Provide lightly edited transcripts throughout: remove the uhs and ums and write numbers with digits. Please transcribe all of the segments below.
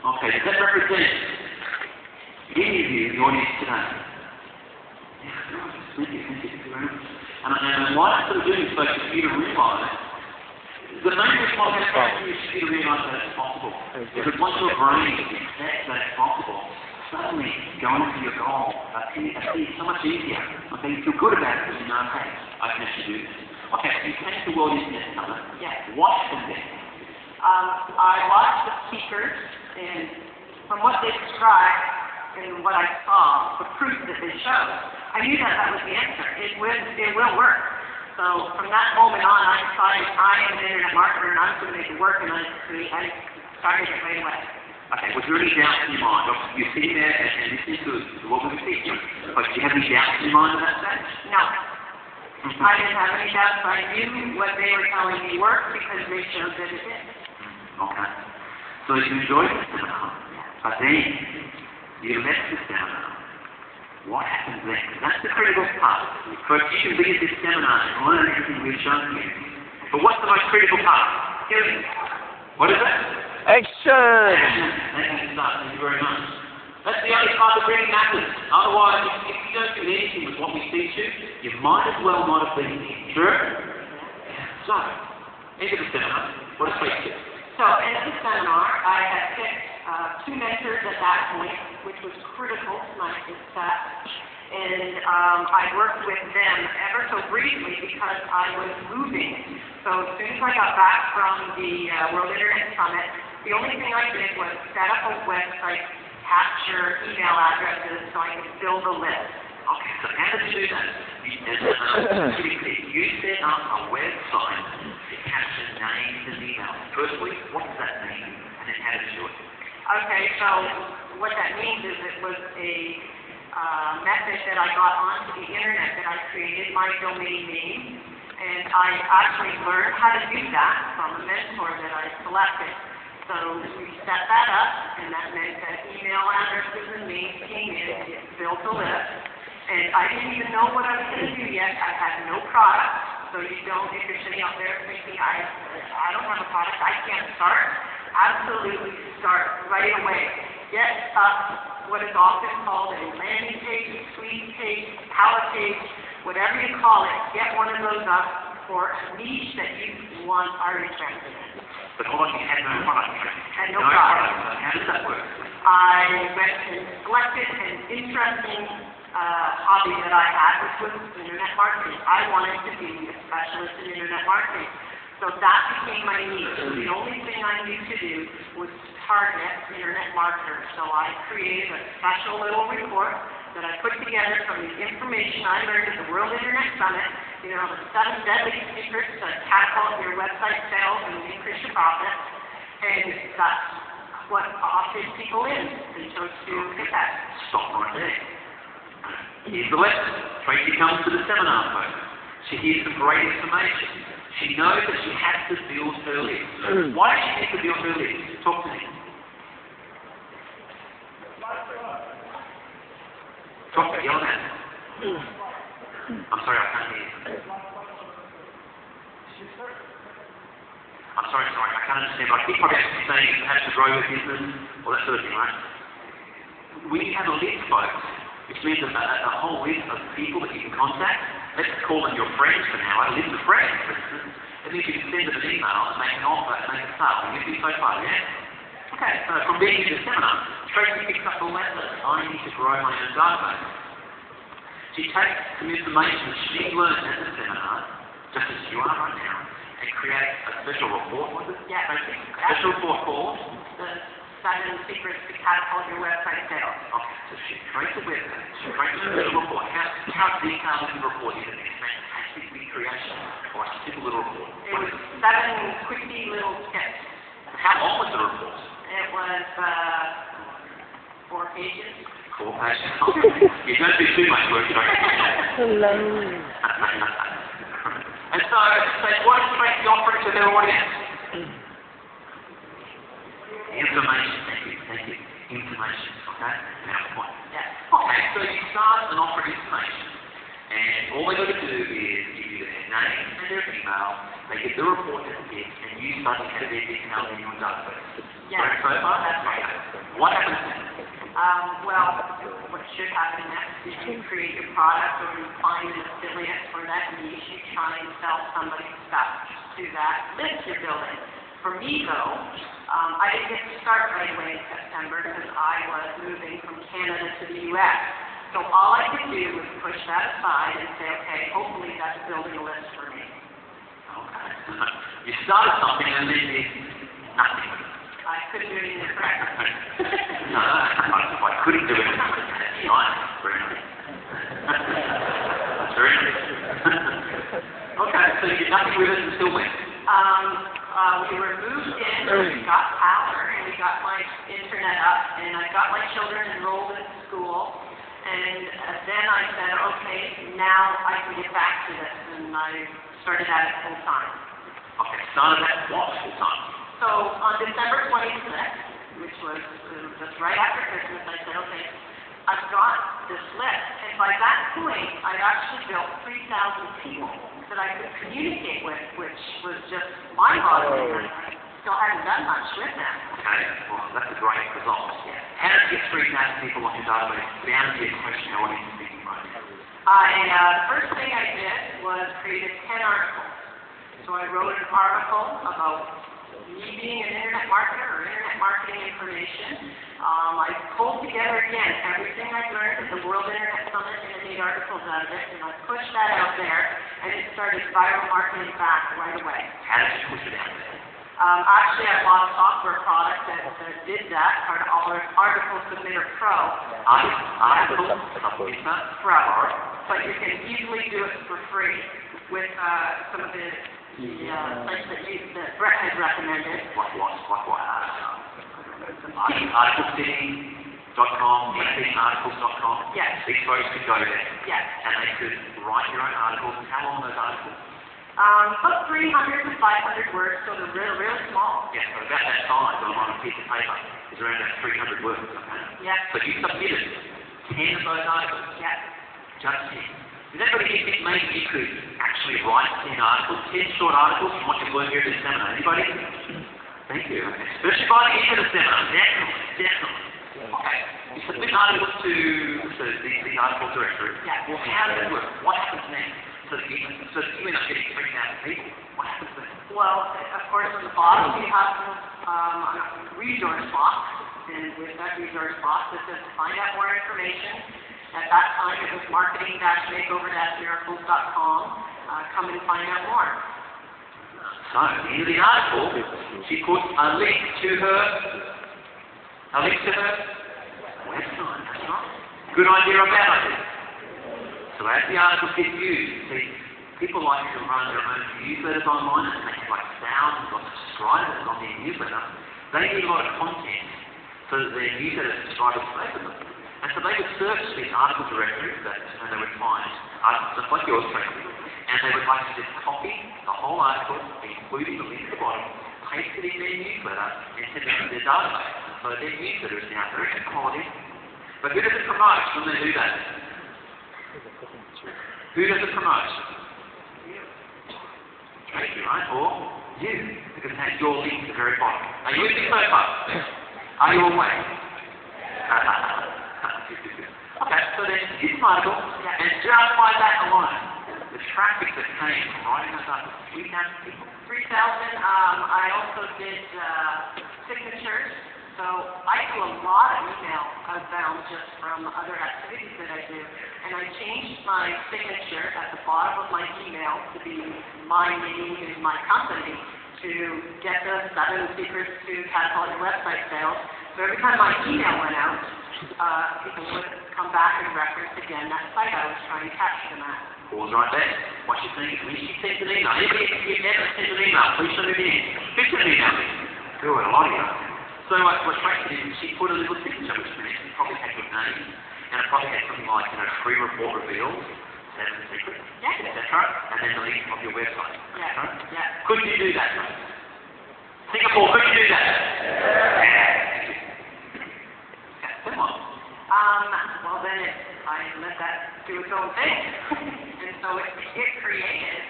Okay, does that represent any of you in the audience today? Thank you very much. And what I'm sort of doing is so for you to realise, the main reason why I'm asking you is for you to realise that it's possible. Because once your brain accepts that it's possible, suddenly going to your goal, it's so much easier. Okay, you feel good about it because you know, hey, I can actually do this. Okay, so you came to the World Internet Summit. Yeah. What happened there? I watched the speakers, and from what they described and what I saw, the proof that they showed, I knew that that was the answer. It will work. So from that moment on, I decided I am an internet marketer, and I'm going to make it work, and I started it right away. Okay, was there any doubts in your mind? You're sitting there and listening to what we were teaching, but do you have any doubts in your mind at that stage? No. I didn't have any doubts. I knew what they were telling me worked because they showed that it did. Okay. So you enjoyed the seminar, but then you left the seminar. What happens next? That's the critical part. For you can be at this seminar and learn everything we've shown you. But what's the most critical part? What is it? Action! Thank you very much. That's the only part that really matters. Otherwise, if you don't do anything with what we teach you, you might as well not have been here. Sure? So, into the seminar. What does we do? So, in the seminar, I had picked 2 mentors at that point, which was critical to my success. And I worked with them ever so briefly because I was moving. So as soon as I got back from the World Internet Summit, the only thing I did was set up a website, capture email addresses so I could build a list. Okay, so how did you do that? You set up a website to capture names and emails. Firstly, what does that mean? And then how did you do it? Okay, so what that means is it was a method that I got onto the internet that I created my domain name, and I actually learned how to do that from a mentor that I selected. So we set that up, and that meant that email addresses and names came in, it built a list, and I didn't even know what I was going to do yet. I had no product, so you don't, if you're sitting out there thinking, I don't have a product, I can't start, absolutely start right away. Get up what is often called a landing page, a suite page, power page, whatever you call it, get one of those up for a niche that you want are interested in. But hold on, you had no product. Had no product. So how does that work? I went and selected an interesting hobby that I had, which was internet marketing. I wanted to be a specialist in internet marketing. So that became my niche. So the only thing I needed to do was target internet marketers. So I created a special little report that I put together from the information I learned at the World Internet Summit, you know, the 7 deadly secrets to catapult your website sales and increase your profits. And that's what opted people in and chose to hit that. Stop right there. Here's the lesson. Tracy comes to the seminar, folks. She hears some great information. She knows that she has to build her list. Why does she need to build her list? Talk to me. Talk to me. Yell at me. I'm sorry, I can't hear you. I'm sorry, I can't understand. But I think probably actually saying perhaps to grow your business or that sort of thing, right? When you have a list, folks, which means a whole list of people that you can contact, let's call them your friends for now, a list of friends, for instance. It means you can send them an email and make an offer and make a sale. You've been so far, yeah? Okay, so from being in the seminar, Tracy picks up the lesson. I need to grow my own database. She takes some information that she learned at the seminar, just as you are right now, and creates a special report, was it? Yeah. Special report called? The 7 secrets to catapult your website sales. Okay, so she creates a website, she creates a special report. How detailed is the report? Is it a fantastic big creation or a simple little report? It was 7 quickie little tips. How long was the report? It was 4 pages. 4 pages. You don't do too much work, don't you? Hello. And so what is Tracy offering to their audience? Information. Thank you. Information. Okay? Now, point. Yeah. Okay, so you start and offer information. And all they got to do is give you the their name and their email, they get the report as a gift, and you suddenly have their details in your database. Yes. Correct so far? That's right. Okay. What happens then? Well, what should happen next is you create your product or you find an affiliate for that niche. You try and sell somebody stuff to that list you're building. For me, though, I didn't get to start right away in September because I was moving from Canada to the U.S. So all I could do was push that aside and say, okay, hopefully that's building a list for me. Okay. You started something and then there's nothing. I couldn't do anything correct. No, I couldn't do it. That's nice. Very nice. That's very nice. Okay, so you did nothing with it until when? We were moved in, we got power, and we got my internet up, and I got my children enrolled in school, and then I said, okay, now I can get back to this, and I started at it full time. Okay, started at what full time? So on December 26th, which was just right after Christmas, I said, okay, I've got this list, and by that point, I'd actually built 3,000 people that I could communicate with, which was just mind-boggling. I still hadn't done much with them. Okay, well, that's a great result. How did you get 3,000 people on your database? To answer your question, I want you to speak right now. The first thing I did was created 10 articles. So I wrote an article about me being an internet marketer or internet marketing information. I pulled together again everything I learned at the World Internet Summit and I made articles out of it, and I pushed that out there, and it started viral marketing back right away. How did you push it out there? Actually, I bought a software product that did that, called Article Submitter Pro. Article Submitter Pro. But you can easily do it for free with some of the sites that Brett had recommended. What? Articlecity.com, articles.com. Yes. These folks could go there. Yes. And they could write your own articles. How long are those articles? About 300 to 500 words, so they're really, really small. Yeah, so about that size on a piece of paper is around about 300 words. Okay? Yes. So you submitted 10 of those articles. Yes. Just 10. Does anybody think maybe you could actually write 10 articles, 10 short articles from what you've learned here at the seminar? Anybody? Thank you. Okay. Especially by the end of the seminar. Definitely. Okay. You submit articles to the article directory. Yeah. Well, how does it work? What happens next? So that you end up getting 3,000 people. What happens then? Well, of course, at the bottom you have a resource box, and with that resource box, it says find out more information. At that time, it was marketing-makeover-miracles.com. Come and find out more. So, in the article, she put a link to her website. That's right. Good idea or bad idea? So as the article gets used, see, people like to run their own newsletters online, and they have like thousands of subscribers on their newsletter. They need a lot of content so that their newsletter subscribers stay with them. And so they would search the article directory and they would find articles just like yours, Tracy, and they would like to just copy the whole article, including the link at the bottom, paste it in their newsletter, and send it to their database. So their newsletter is now very good quality. But who does it promote when they do that? Who does it promote? Tracy, right? Or you, because it has your link at the very bottom. Are you with me so far? Are you awake? Okay, so then this article, and just by that alone, the traffic that came from writing those articles, 3,000 people. 3,000. I also did signatures. So I do a lot of email outbound just from other activities that I do. And I changed my signature at the bottom of my email to be my name and my company to get the 7 secrets to catapult your website sales. So every time my email went out, people would come back and reference again that site I was trying to capture them at. Pause right there. What you think? When she sends an email, if you never send an email, please send it in. Who sent an email? Good, a lot of you. So what Tracy did is she put a little signature, which means it probably had your name, and it probably had something like, free report revealed, 7 secrets, Yes. etc., and then the link of your website. Yeah. Right? Yeah. Could you do that, Tracy? Singapore, could you do that? Yeah. Come on. Well then I let that do its own thing. And so it created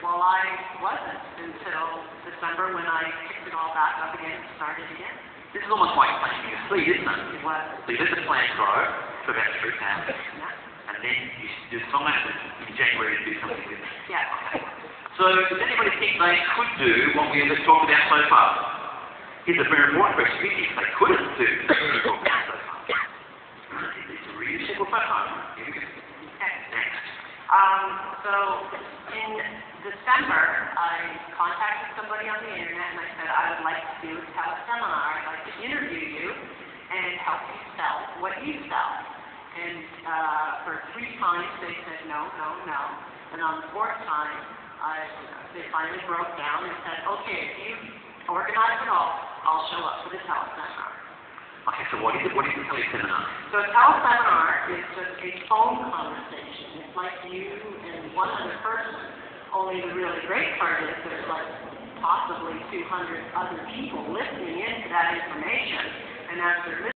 Well, I wasn't until December when I kicked it all back up again and started again. This is almost like planting a seed, isn't it? It was. So you let the plant grow for about 3 pounds, Yeah. and then you do some in January to do something with it. Yeah. So does anybody think they could do what we have talked about so far? Here's a very important question. Who thinks they couldn't do what we've talked about so far? It's a really simple question. Here we go. Okay. Next. So in December, I contacted somebody on the internet and I said I would like to do a teleseminar. I'd like to interview you and help you sell what you sell. And for 3 times they said no, no, no. And on the 4th time, they finally broke down and said, okay, if you organize it all, I'll show up for the teleseminar. Okay, so what is it? What is the teleseminar? So a teleseminar is just a phone conversation. It's like you and one other person. Only the really great part is there's like possibly 200 other people listening in to that information. And as they're listening,